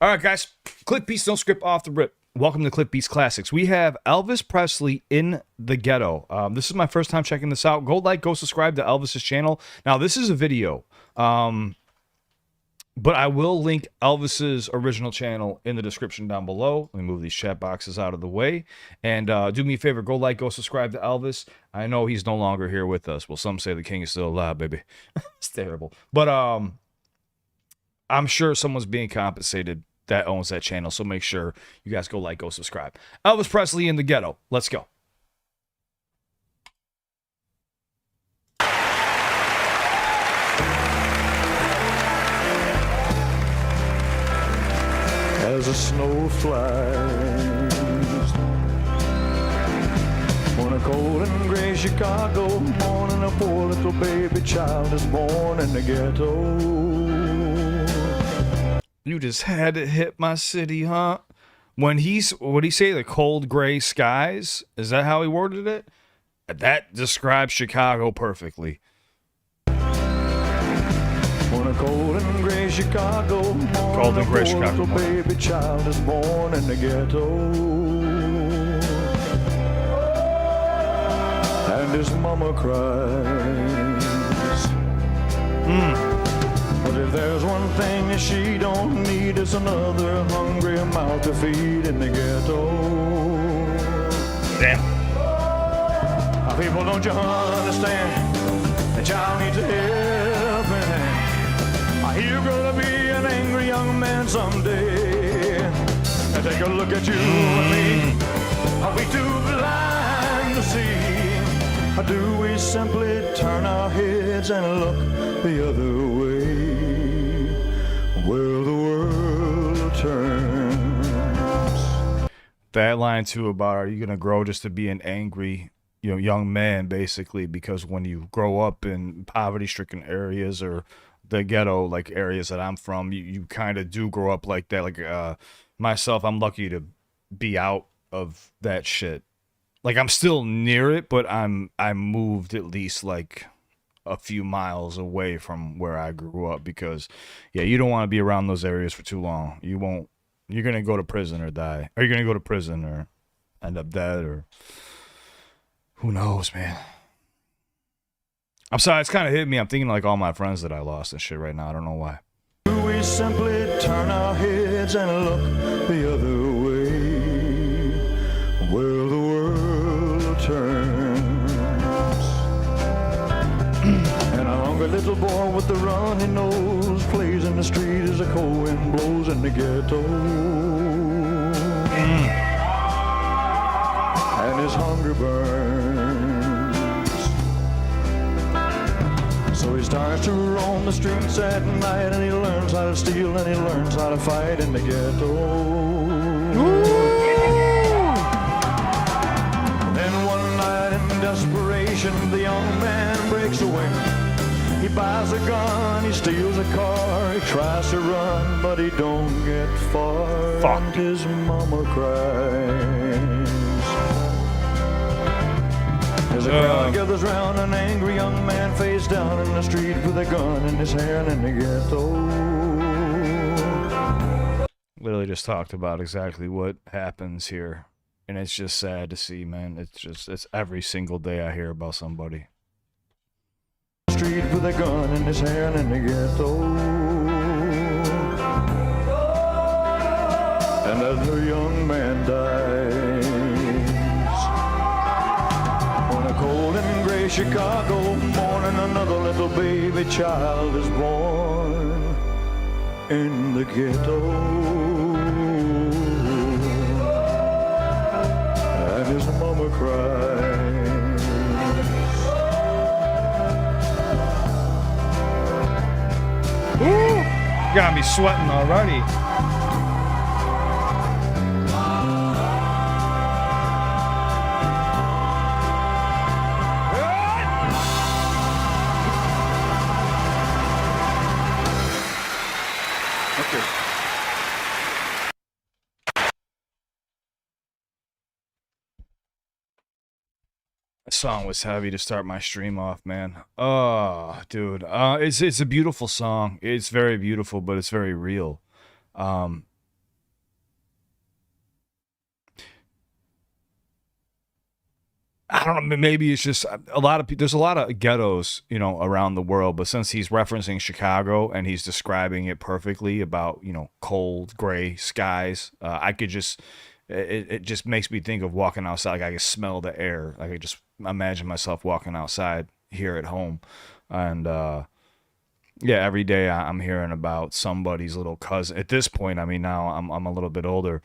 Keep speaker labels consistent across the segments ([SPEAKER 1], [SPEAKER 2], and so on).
[SPEAKER 1] All right, guys. CliffBeats, no script, off the rip. Welcome to CliffBeats Classics. We have Elvis Presley in the Ghetto. This is my first time checking this out. Go like, go subscribe to Elvis's channel. Now, this is a video, but I will link Elvis's original channel in the description down below. Let me move these chat boxes out of the way. And do me a favor, go like, go subscribe to Elvis. I know he's no longer here with us. Well, some say the king is still alive, baby. It's terrible. But I'm sure someone's being compensated that owns that channel, so make sure you guys go like, go subscribe. Elvis Presley in the Ghetto. Let's go.
[SPEAKER 2] As the snow flies on a cold and gray Chicago morning, a poor little baby child is born in the ghetto.
[SPEAKER 1] You just had to hit my city, huh? What'd he say? The cold gray skies? Is that how he worded it? That describes Chicago perfectly.
[SPEAKER 2] On a cold and gray Chicago morning, a poor little baby child is born in the ghetto. And his mama cries. But if there's one thing that she don't need, it's another hungry mouth to feed in the ghetto.
[SPEAKER 1] Damn.
[SPEAKER 2] People, don't you understand? The child needs a helping hand. You're gonna be an angry young man someday. And take a look at you and me. Are we too blind to see? Or do we simply turn our heads and look the other way? Where the world turns.
[SPEAKER 1] That line too about, are you gonna grow just to be an angry, young man, basically, because when you grow up in poverty-stricken areas or the ghetto, like areas that I'm from, you kind of do grow up like that. Like myself, I'm lucky to be out of that shit. Like I'm still near it, but I moved at least like a few miles away from where I grew up, because yeah, you don't want to be around those areas for too long. You're gonna go to prison or die, or you're gonna go to prison or end up dead, or who knows, man. I'm sorry, it's kind of hit me. I'm thinking like all my friends that I lost and shit right now. I don't know why.
[SPEAKER 2] We simply turn our heads and look the other way, where the world turns. And a hungry little boy with the runny nose plays in the street as a cold wind blows in the ghetto. And his hunger burns. So he starts to roam the streets at night, and he learns how to steal, and he learns how to fight in the ghetto. Then one night in desperation, the young man breaks away. He buys a gun, he steals a car, he tries to run, but he don't get far.
[SPEAKER 1] Fuck.
[SPEAKER 2] And his mama cries. As a crowd gathers round, an angry young man face down in the street with a gun in his hand in the ghetto.
[SPEAKER 1] Literally just talked about exactly what happens here, and it's just sad to see, man. It's every single day I hear about somebody.
[SPEAKER 2] Street with a gun in his hand in the ghetto. And as the young man dies on a cold and gray Chicago morning, another little baby child is born in the ghetto. And his mama cries.
[SPEAKER 1] Ooh, got me sweating already.
[SPEAKER 2] Okay.
[SPEAKER 1] That song was heavy to start my stream off, man. Oh, dude. It's a beautiful song. It's very beautiful, but it's very real. don't know, maybe it's just a lot of people. There's a lot of ghettos, you know, around the world, but since he's referencing Chicago and he's describing it perfectly about, you know, cold gray skies, I could just it just makes me think of walking outside. Like I can smell the air. Like I could just imagine myself walking outside here at home, and yeah, every day I'm hearing about somebody's little cousin. At this point, I mean, now I'm a little bit older.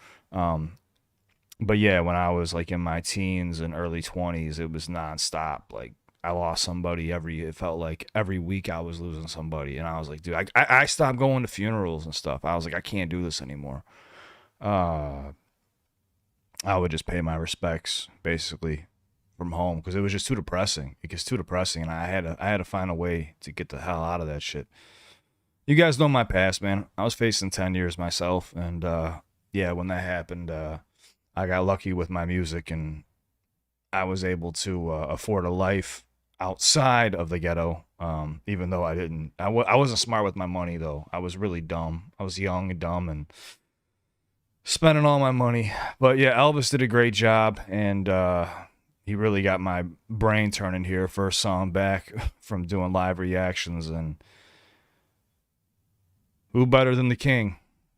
[SPEAKER 1] But yeah, when I was like in my teens and early 20s, it was nonstop. Like I lost somebody it felt like every week I was losing somebody. And I was like, dude, I stopped going to funerals and stuff. I was like, I can't do this anymore. I would just pay my respects basically from home because it was just too depressing. It gets too depressing, and I had to find a way to get the hell out of that shit. You guys know my past, man. I was facing 10 years myself, and yeah, when that happened, I got lucky with my music, and I was able to afford a life outside of the ghetto. Even though I wasn't smart with my money though. I was really dumb. I was young and dumb and spending all my money. But yeah, Elvis did a great job, and he really got my brain turning here. First song back from doing live reactions, and who better than the king?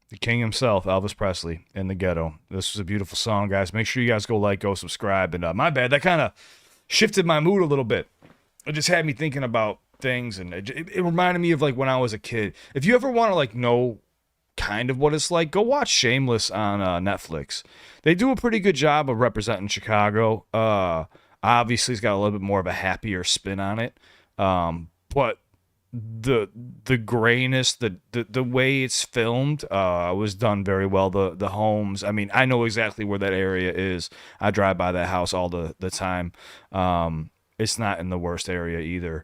[SPEAKER 1] The king himself, Elvis Presley, in the Ghetto. This was a beautiful song, guys. Make sure you guys go subscribe. And my bad, that kind of shifted my mood a little bit. It just had me thinking about things, and it reminded me of like when I was a kid. If you ever want to like know kind of what it's like, go watch Shameless on Netflix. They do a pretty good job of representing Chicago. Obviously, it's got a little bit more of a happier spin on it, but the grayness, the way it's filmed was done very well. The homes, I mean, I know exactly where that area is. I drive by that house all the time. It's not in the worst area either.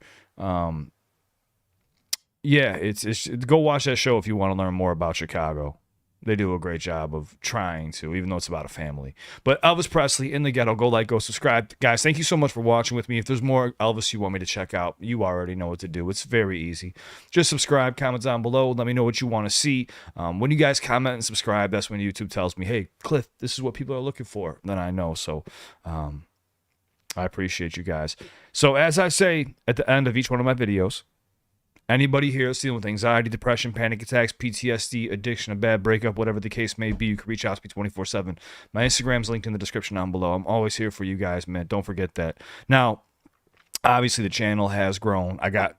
[SPEAKER 1] Yeah, it's go watch that show if you want to learn more about Chicago. They do a great job of trying to, even though it's about a family. But Elvis Presley in the Ghetto. Go subscribe. Guys, thank you so much for watching with me. If there's more Elvis you want me to check out, you already know what to do. It's very easy. Just subscribe, comment down below. Let me know what you want to see. When you guys comment and subscribe, that's when YouTube tells me, hey, Cliff, this is what people are looking for. Then I know. So I appreciate you guys. So as I say at the end of each one of my videos, anybody here dealing with anxiety, depression, panic attacks, PTSD, addiction, a bad breakup, whatever the case may be, you can reach out to me 24/7. My Instagram's linked in the description down below. I'm always here for you guys, man. Don't forget that. Now, obviously, the channel has grown. I got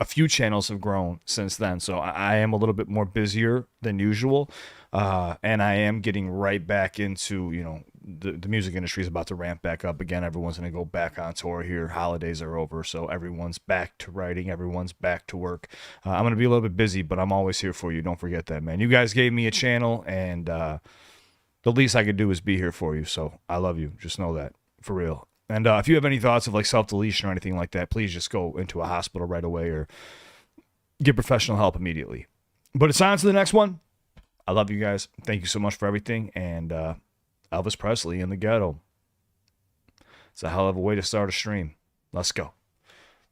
[SPEAKER 1] a few channels have grown since then, so I am a little bit more busier than usual, and I am getting right back into, you know, the music industry is about to ramp back up again. Everyone's going to go back on tour here. Holidays are over, so everyone's back to writing. Everyone's back to work. I'm going to be a little bit busy, but I'm always here for you. Don't forget that, man. You guys gave me a channel, and the least I could do is be here for you, so I love you. Just know that, for real. And if you have any thoughts of like self-deletion or anything like that, please just go into a hospital right away or get professional help immediately. But it's on to the next one. I love you guys. Thank you so much for everything. And Elvis Presley in the Ghetto. It's a hell of a way to start a stream. Let's go.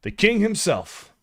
[SPEAKER 1] The king himself.